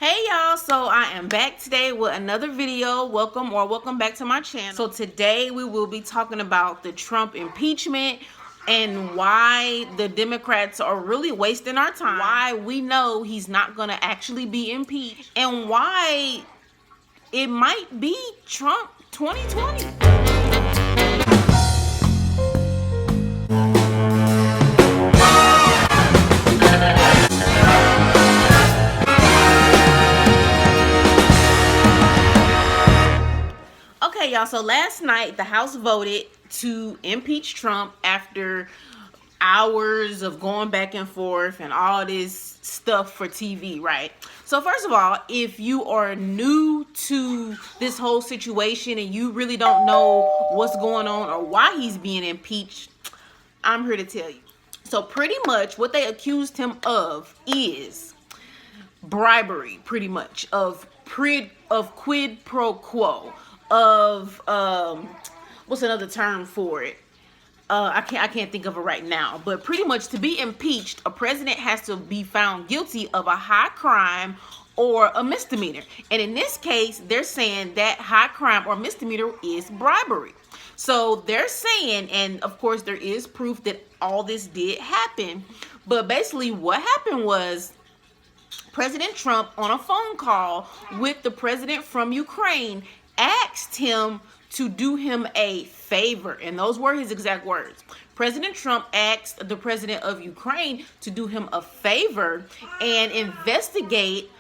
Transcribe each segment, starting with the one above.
Hey y'all, so I am back today with another video. Welcome back to my channel. So today we will be talking about the Trump impeachment and why the Democrats are really wasting our time, why we know he's not going to actually be impeached, and why it might be Trump 2020. Okay, y'all, so last night the House voted to impeach Trump after hours of going back and forth and all this stuff for TV, right? So first of all, if you are new to this whole situation and you really don't know what's going on or why he's being impeached, I'm here to tell you. So pretty much what they accused him of is bribery, pretty much, of quid pro quo, of what's another term for it? I can't think of it right now, but pretty much to be impeached, a president has to be found guilty of a high crime or a misdemeanor. And in this case, they're saying that high crime or misdemeanor is bribery. So they're saying, and of course there is proof that all this did happen, but basically what happened was President Trump, on a phone call with the president from Ukraine, asked him to do him a favor. And those were his exact words. President Trump asked the president of Ukraine to do him a favor and investigate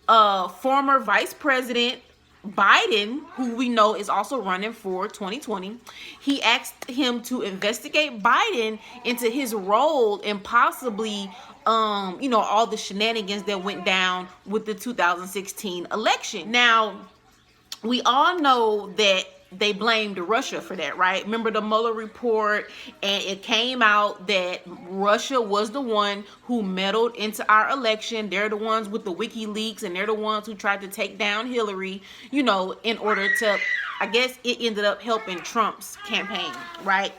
former Vice President Biden, who we know is also running for 2020. He asked him to investigate Biden into his role in possibly all the shenanigans that went down with the 2016 election. Now, we all know that they blamed Russia for that, right? Remember the Mueller report, and it came out that Russia was the one who meddled into our election. They're the ones with the WikiLeaks, and they're the ones who tried to take down Hillary, in order to, I guess it ended up helping Trump's campaign, right?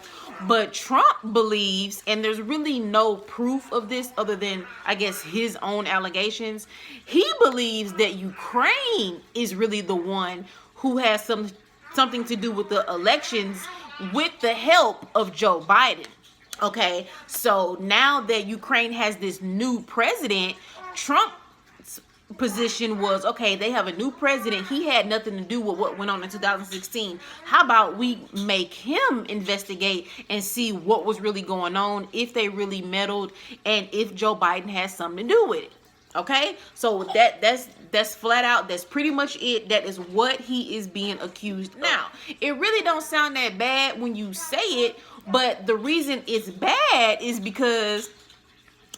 But Trump believes, and there's really no proof of this other than, I guess, his own allegations. He believes that Ukraine is really the one who has something to do with the elections with the help of Joe Biden. Okay, so now that Ukraine has this new president, Trump's position was, okay, they have a new president. He had nothing to do with what went on in 2016. How about we make him investigate and see what was really going on, if they really meddled, and if Joe Biden has something to do with it. Okay, so that's flat out, that's pretty much it. That is what he is being accused of. Now, it really don't sound that bad when you say it, but the reason it's bad is because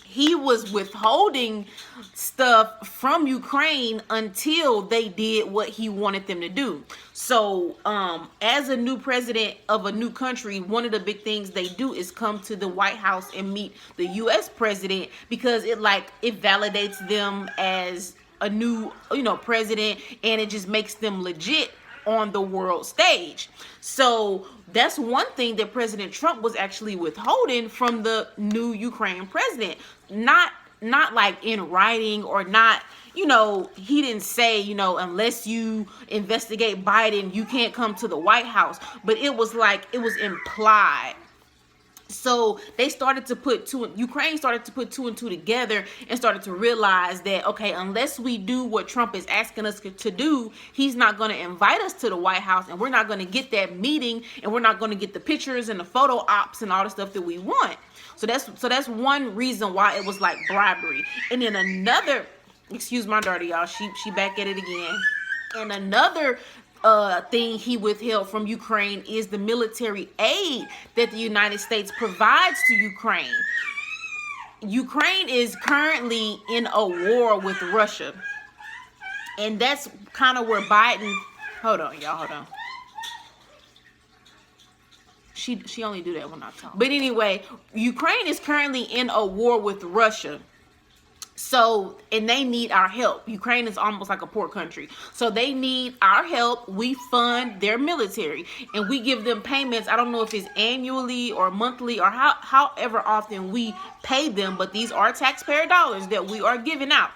he was withholding stuff from Ukraine until they did what he wanted them to do. So as a new president of a new country, one of the big things they do is come to the White House and meet the U.S. president, because it validates them as a new president, and it just makes them legit on the world stage. So that's one thing that President Trump was actually withholding from the new Ukraine president. Not like in writing, or not, he didn't say, unless you investigate Biden, you can't come to the White House. But it was implied. So Ukraine started to put two and two together and started to realize that, okay, unless we do what Trump is asking us to do, he's not going to invite us to the White House, and we're not going to get that meeting, and we're not going to get the pictures and the photo ops and all the stuff that we want. So that's one reason why it was like bribery. And then another, excuse my daughter, y'all, she back at it again. And another thing he withheld from Ukraine is the military aid that the United States provides to Ukraine. Ukraine is currently in a war with Russia, and that's kind of where Biden, hold on y'all, hold on, she only do that when I talk. But anyway, Ukraine is currently in a war with Russia. So, and they need our help. Ukraine is almost like a poor country. So they need our help. We fund their military, and we give them payments. I don't know if it's annually or monthly or however often we pay them, but these are taxpayer dollars that we are giving out.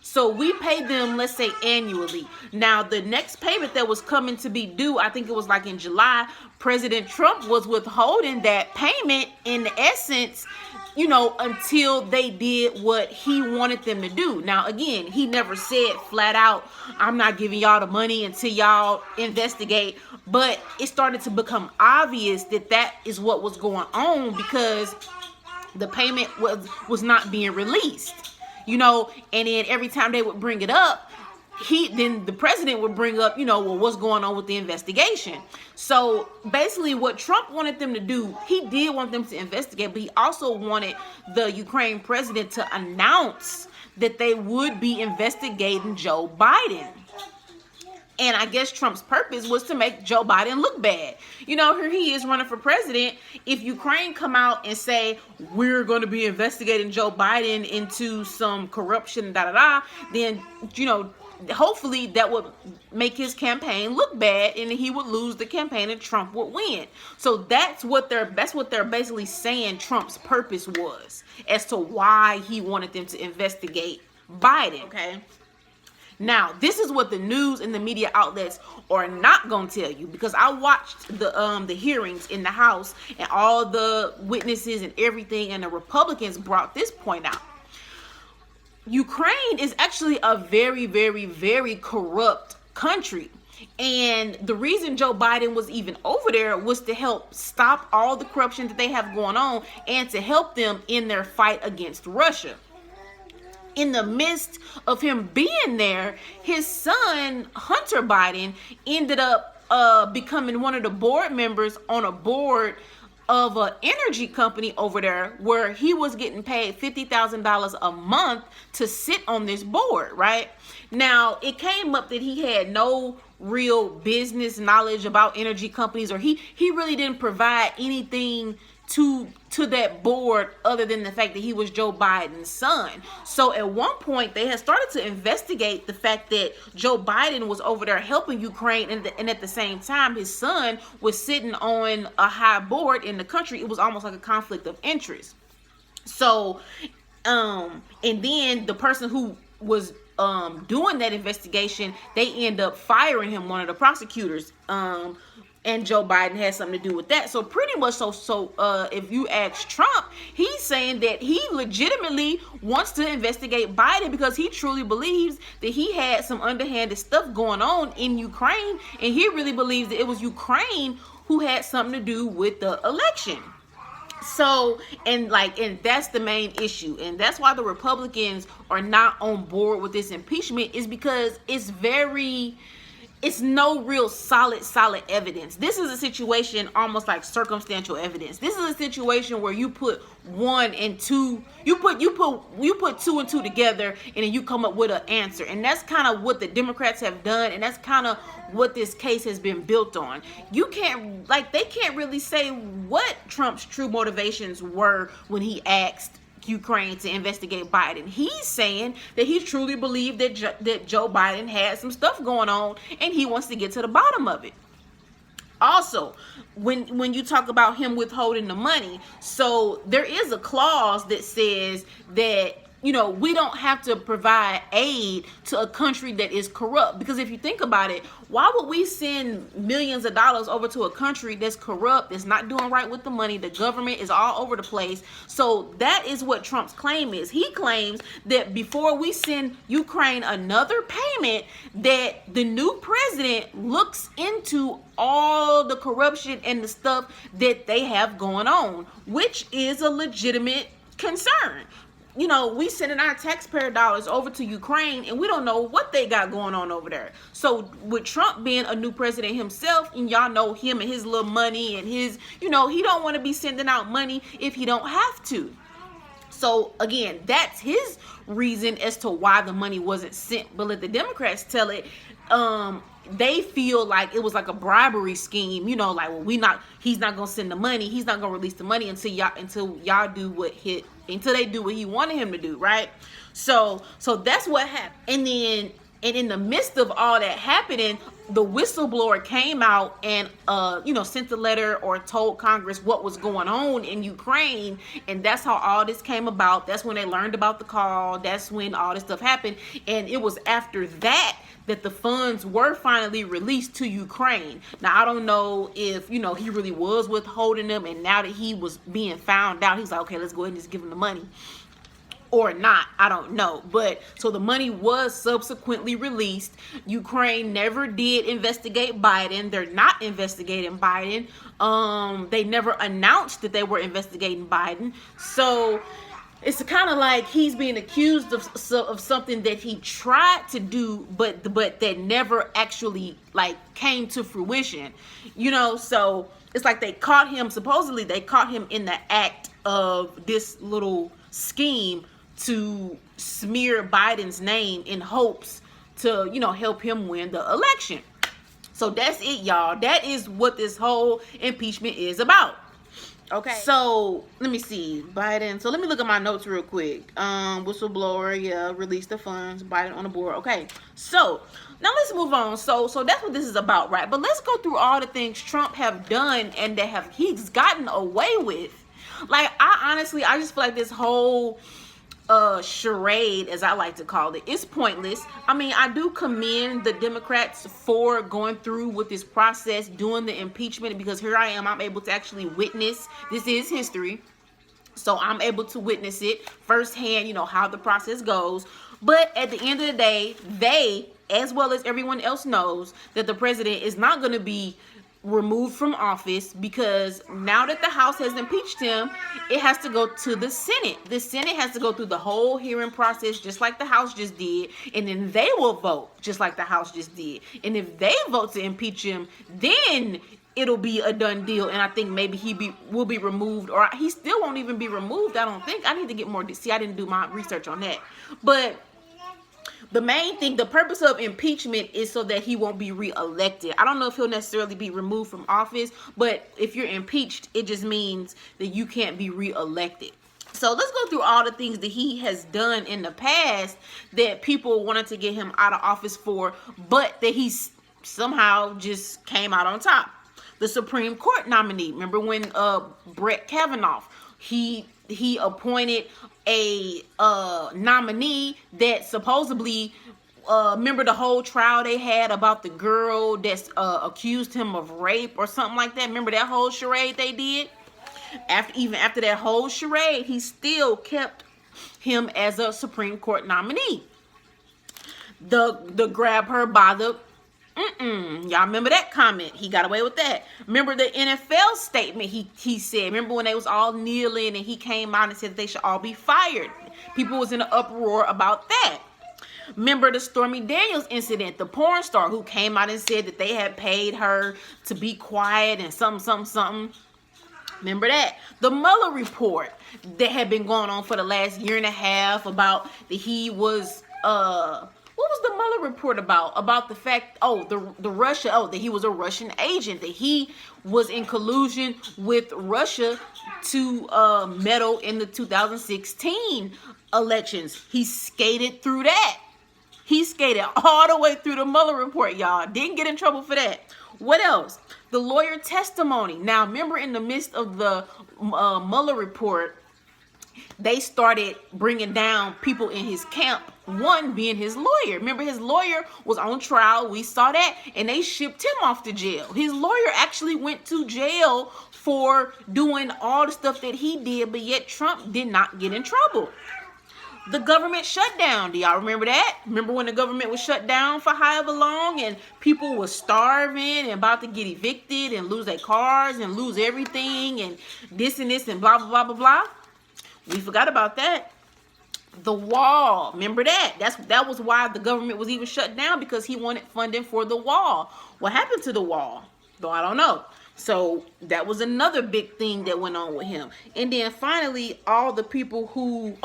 So we pay them, let's say, annually. Now, the next payment that was coming to be due, I think it was like in July, President Trump was withholding that payment in essence, until they did what he wanted them to do. Now, again, he never said flat out, I'm not giving y'all the money until y'all investigate. But it started to become obvious that that is what was going on, because the payment was not being released. And then every time they would bring it up, then the president would bring up, well, what's going on with the investigation. So basically what Trump wanted them to do, he did want them to investigate, but he also wanted the Ukraine president to announce that they would be investigating Joe Biden. And I guess Trump's purpose was to make Joe Biden look bad. Here he is running for president. If Ukraine come out and say, we're going to be investigating Joe Biden into some corruption, then, hopefully that would make his campaign look bad, and he would lose the campaign and Trump would win. So that's what they're basically saying Trump's purpose was, as to why he wanted them to investigate Biden. Okay. Now, this is what the news and the media outlets are not going to tell you, because I watched the hearings in the House and all the witnesses and everything, and the Republicans brought this point out. Ukraine is actually a very, very, very corrupt country. And the reason Joe Biden was even over there was to help stop all the corruption that they have going on and to help them in their fight against Russia. In the midst of him being there, his son, Hunter Biden, ended up becoming one of the board members on a board of an energy company over there, where he was getting paid $50,000 a month to sit on this board, right? Now, it came up that he had no real business knowledge about energy companies, or he really didn't provide anything to that board other than the fact that he was Joe Biden's son. So at one point they had started to investigate the fact that Joe Biden was over there helping Ukraine, and at the same time his son was sitting on a high board in the country. It was almost like a conflict of interest. So and then the person who was doing that investigation, they end up firing him, one of the prosecutors, and Joe Biden has something to do with that. So pretty much, if you ask Trump, he's saying that he legitimately wants to investigate Biden because he truly believes that he had some underhanded stuff going on in Ukraine, and he really believes that it was Ukraine who had something to do with the election. So, and that's the main issue. And that's why the Republicans are not on board with this impeachment, is because it's no real solid evidence. This is a situation almost like circumstantial evidence. This is a situation where you put one and two, you put two and two together, and then you come up with an answer. And that's kind of what the Democrats have done, and that's kind of what this case has been built on. They can't really say what Trump's true motivations were when he asked Ukraine to investigate Biden. He's saying that he truly believed that Joe Biden had some stuff going on, and he wants to get to the bottom of it. Also, when you talk about him withholding the money, so there is a clause that says that we don't have to provide aid to a country that is corrupt. Because if you think about it, why would we send millions of dollars over to a country that's corrupt, that's not doing right with the money? The government is all over the place. So that is what Trump's claim is. He claims that before we send Ukraine another payment, that the new president looks into all the corruption and the stuff that they have going on, which is a legitimate concern. We sending our taxpayer dollars over to Ukraine, and we don't know what they got going on over there. So with Trump being a new president himself, and y'all know him and his little money and his, he don't want to be sending out money if he don't have to. So again, that's his reason as to why the money wasn't sent. But let the Democrats tell it, they feel like it was like a bribery scheme, he's not gonna send the money, he's not gonna release the money until y'all do until they do what he wanted him to do, right? So that's what happened. And in the midst of all that happening, the whistleblower came out and sent a letter or told Congress what was going on in Ukraine, and that's how all this came about. That's when they learned about the call. That's when all this stuff happened, and it was after that that the funds were finally released to Ukraine. Now I don't know if he really was withholding them, and now that he was being found out, he's like, okay, let's go ahead and just give him the money, or not. I don't know. But so the money was subsequently released. Ukraine never did investigate Biden. They're not investigating Biden. They never announced that they were investigating Biden. So it's kind of like he's being accused of something that he tried to do, but that never actually came to fruition. So it's like supposedly they caught him in the act of this little scheme to smear Biden's name in hopes to, help him win the election. So that's it, y'all. That is what this whole impeachment is about. Okay. So let me see. Biden. So let me look at my notes real quick. Whistleblower, release the funds. Biden on the board. Okay. So now let's move on. So that's what this is about, right? But let's go through all the things Trump have done and that he's gotten away with. I just feel like this whole charade, as I like to call it, is pointless. I mean, I do commend the Democrats for going through with this process, doing the impeachment, because here I am, I'm able to actually witness. This is history, so I'm able to witness it firsthand, how the process goes. But at the end of the day, they, as well as everyone else, knows that the president is not going to be removed from office, because now that the House has impeached him, it has to go to the Senate. The Senate has to go through the whole hearing process, just like the House just did, and then they will vote just like the House just did. And if they vote to impeach him, then it'll be a done deal, and I think maybe will be removed, or he still won't even be removed. I don't think. I need to get more. See, I didn't do my research on that, but the main thing, the purpose of impeachment is so that he won't be reelected. I don't know if he'll necessarily be removed from office, but if you're impeached, it just means that you can't be reelected. So let's go through all the things that he has done in the past that people wanted to get him out of office for, but that he somehow just came out on top. The Supreme Court nominee. Remember when Brett Kavanaugh, he appointed a nominee that supposedly remember the whole trial they had about the girl that's accused him of rape or something like that. Remember that whole charade they did? After that whole charade, he still kept him as a Supreme Court nominee. The grab her by the y'all remember that comment? He got away with that. Remember the NFL statement he said? Remember when they was all kneeling and he came out and said that they should all be fired? People was in an uproar about that. Remember the Stormy Daniels incident, the porn star who came out and said that they had paid her to be quiet and something. Remember that? The Mueller report that had been going on for the last year and a half about that he was what was the Mueller report about? About the fact, that he was a Russian agent, that he was in collusion with Russia to meddle in the 2016 elections. He skated through that. He skated all the way through the Mueller report, y'all. Didn't get in trouble for that. What else? The lawyer testimony. Now, remember in the midst of the Mueller report, they started bringing down people in his camp, one being his lawyer. Remember, his lawyer was on trial. We saw that, and they shipped him off to jail. His lawyer actually went to jail for doing all the stuff that he did, but yet Trump did not get in trouble. The government shutdown. Do y'all remember that? Remember when the government was shut down for however long and people were starving and about to get evicted and lose their cars and lose everything and this and blah, blah, blah, blah, blah? We forgot about that. The wall. Remember that? That was why the government was even shut down, because he wanted funding for the wall. What happened to the wall? Though I don't know. So that was another big thing that went on with him. And then finally, all the people who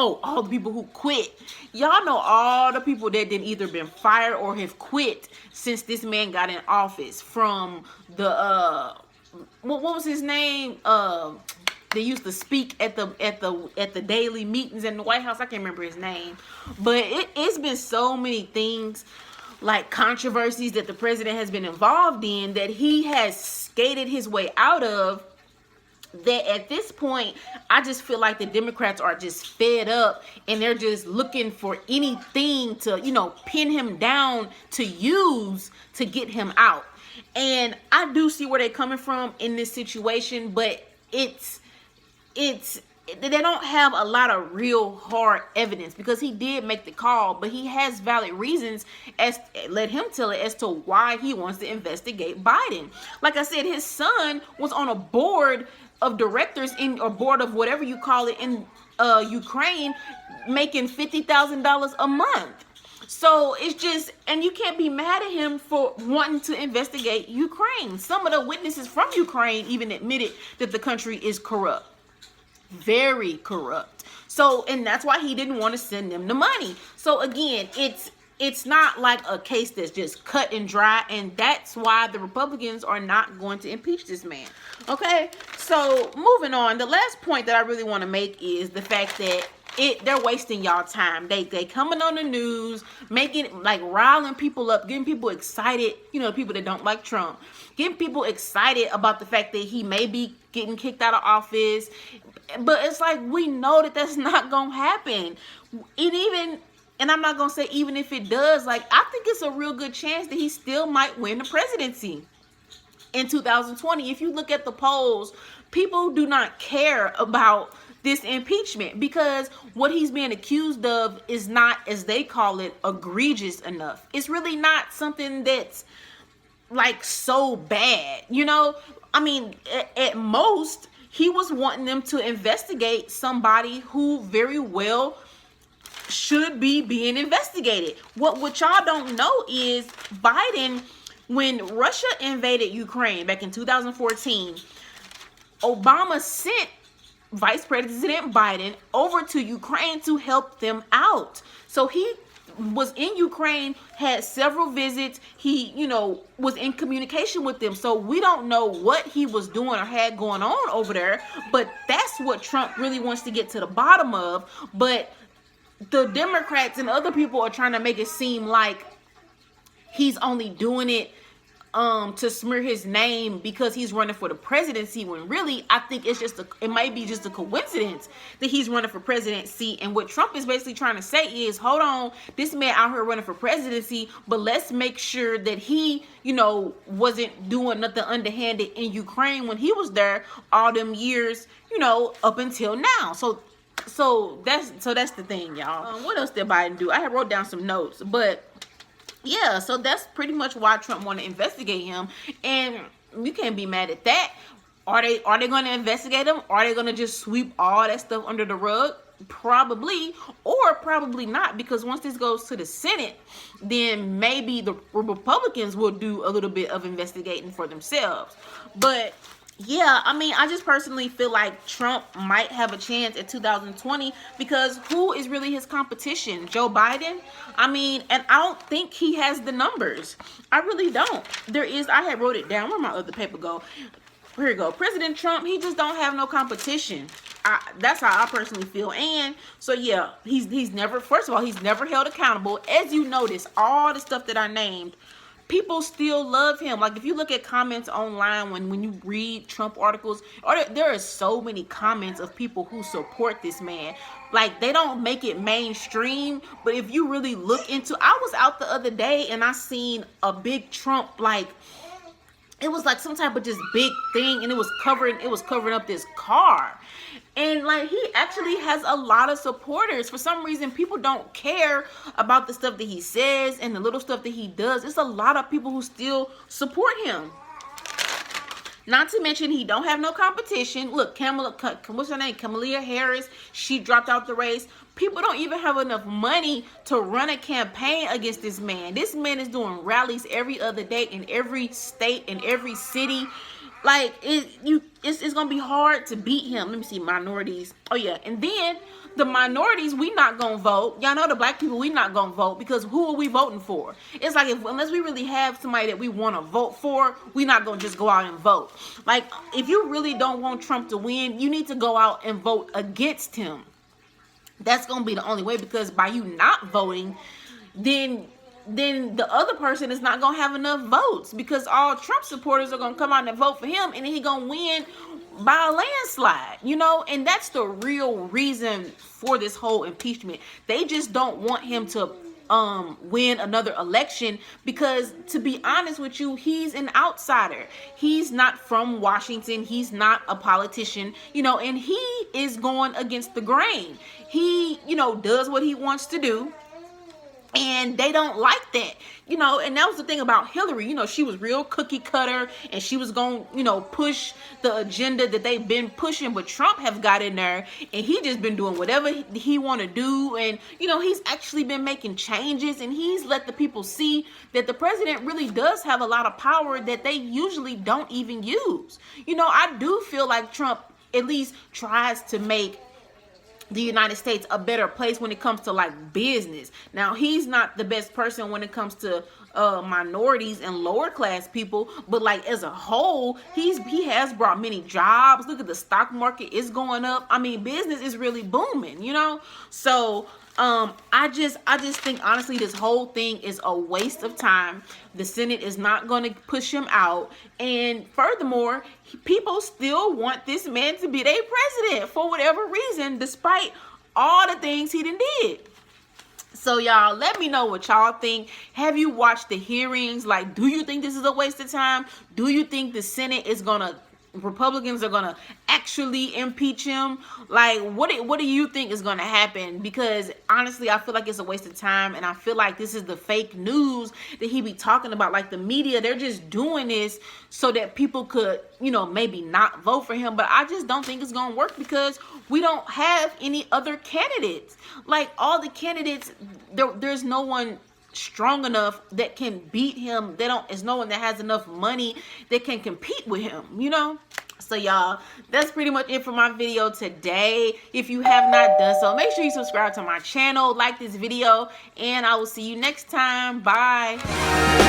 quit. Y'all know all the people that didn't either been fired or have quit since this man got in office. From the what was his name? They used to speak at the daily meetings in the White House. I can't remember his name, but it's been so many things like controversies that the president has been involved in that he has skated his way out of, that at this point, I just feel like the Democrats are just fed up and they're just looking for anything to, pin him down to use to get him out. And I do see where they're coming from in this situation, but it's they don't have a lot of real hard evidence, because he did make the call, but he has valid reasons, let him tell it, as to why he wants to investigate Biden. Like I said, his son was on a board of directors or board of whatever you call it in Ukraine, making $50,000 a month. So it's just, and you can't be mad at him for wanting to investigate Ukraine. Some of the witnesses from Ukraine even admitted that the country is corrupt. Very corrupt. So, and that's why he didn't want to send them the money. So again, it's not like a case that's just cut and dry, and that's why the Republicans are not going to impeach this man. Okay, so moving on, the last point that I really want to make is the fact that they're wasting y'all time. They coming on the news, making, like, riling people up, getting people excited, people that don't like Trump, getting people excited about the fact that he may be getting kicked out of office. But it's like, we know that that's not gonna happen. And I'm not gonna say even if it does, like, I think it's a real good chance that he still might win the presidency in 2020. If you look at the polls, people do not care about this impeachment, because what he's being accused of is not, as they call it, egregious enough. It's really not something that's like so bad, I mean, at most, he was wanting them to investigate somebody who very well should be being investigated. What y'all don't know is Biden, when Russia invaded Ukraine back in 2014, Obama sent Vice President Biden over to Ukraine to help them out. So he was in Ukraine, had several visits. He, was in communication with them. So we don't know what he was doing or had going on over there, but that's what Trump really wants to get to the bottom of. But the Democrats and other people are trying to make it seem like he's only doing it to smear his name because he's running for the presidency, when really I think it might be just a coincidence that he's running for presidency. And what Trump is basically trying to say is, hold on, this man out here running for presidency, but let's make sure that he, wasn't doing nothing underhanded in Ukraine when he was there all them years, up until now. So that's the thing, y'all. What else did Biden do? I had wrote down some notes, but yeah, so that's pretty much why Trump want to investigate him, and you can't be mad at that. Are they going to investigate him? Are they going to just sweep all that stuff under the rug? Probably, or probably not, because once this goes to the Senate, then maybe the Republicans will do a little bit of investigating for themselves. But yeah, I mean, I just personally feel like Trump might have a chance at 2020, because who is really his competition? Joe Biden? I mean, and I don't think he has the numbers. I really don't. I had wrote it down. Where'd my other paper go? Here we go. President Trump, he just don't have no competition. That's how I personally feel. And so, yeah, he's never held accountable. As you notice, all the stuff that I named, people still love him. Like, if you look at comments online when you read Trump articles, there are so many comments of people who support this man. Like, they don't make it mainstream, but if you really look into, I was out the other day and I seen a big Trump, like, it was like some type of just big thing, and it was covering up this car. And like, he actually has a lot of supporters. For some reason, people don't care about the stuff that he says and the little stuff that he does. It's a lot of people who still support him. Not to mention, he don't have no competition. Look, what's her name? Kamala Harris, she dropped out the race. People don't even have enough money to run a campaign against this man. This man is doing rallies every other day in every state, in every city. Like, it's gonna be hard to beat him. Let me see, minorities. Oh yeah, and then the minorities, we not gonna vote. Y'all know the black people, we not gonna vote, because who are we voting for? It's like, unless we really have somebody that we want to vote for, we not gonna just go out and vote. Like, if you really don't want Trump to win, you need to go out and vote against him. That's gonna be the only way, because by you not voting, then then the other person is not gonna have enough votes, because all Trump supporters are gonna come out and vote for him, and then he gonna win by a landslide, you know. And that's the real reason for this whole impeachment. They just don't want him to win another election, because to be honest with you, he's an outsider. He's not from Washington. He's not a politician, you know, and he is going against the grain. He, you know, does what he wants to do, and they don't like that, you know. And that was the thing about Hillary. You know, she was real cookie cutter, and she was going, you know, push the agenda that they've been pushing. But Trump have got in there, and he just been doing whatever he want to do. And, you know, he's actually been making changes, and he's let the people see that the president really does have a lot of power that they usually don't even use. You know, I do feel like Trump at least tries to make the United States a better place when it comes to like business. Now, he's not the best person when it comes to minorities and lower class people, but like as a whole, he has brought many jobs. Look at the stock market is going up. I mean, business is really booming, you know. So I just think honestly this whole thing is a waste of time. The Senate is not going to push him out, and furthermore, people still want this man to be their president for whatever reason, despite all the things he done did. So y'all, let me know what y'all think. Have you watched the hearings? Like, do you think this is a waste of time? Do you think the Senate is gonna, Republicans are gonna actually impeach him? Like, what do you think is gonna happen? Because honestly, I feel like it's a waste of time, and I feel like this is the fake news that he be talking about. Like, the media, they're just doing this so that people could, you know, maybe not vote for him. But I just don't think it's gonna work, because we don't have any other candidates. Like, all the candidates, there's no one strong enough that can beat him. There's no one that has enough money that can compete with him, you know. So y'all, that's pretty much it for my video today. If you have not done so, make sure you subscribe to my channel, like this video, and I will see you next time. Bye.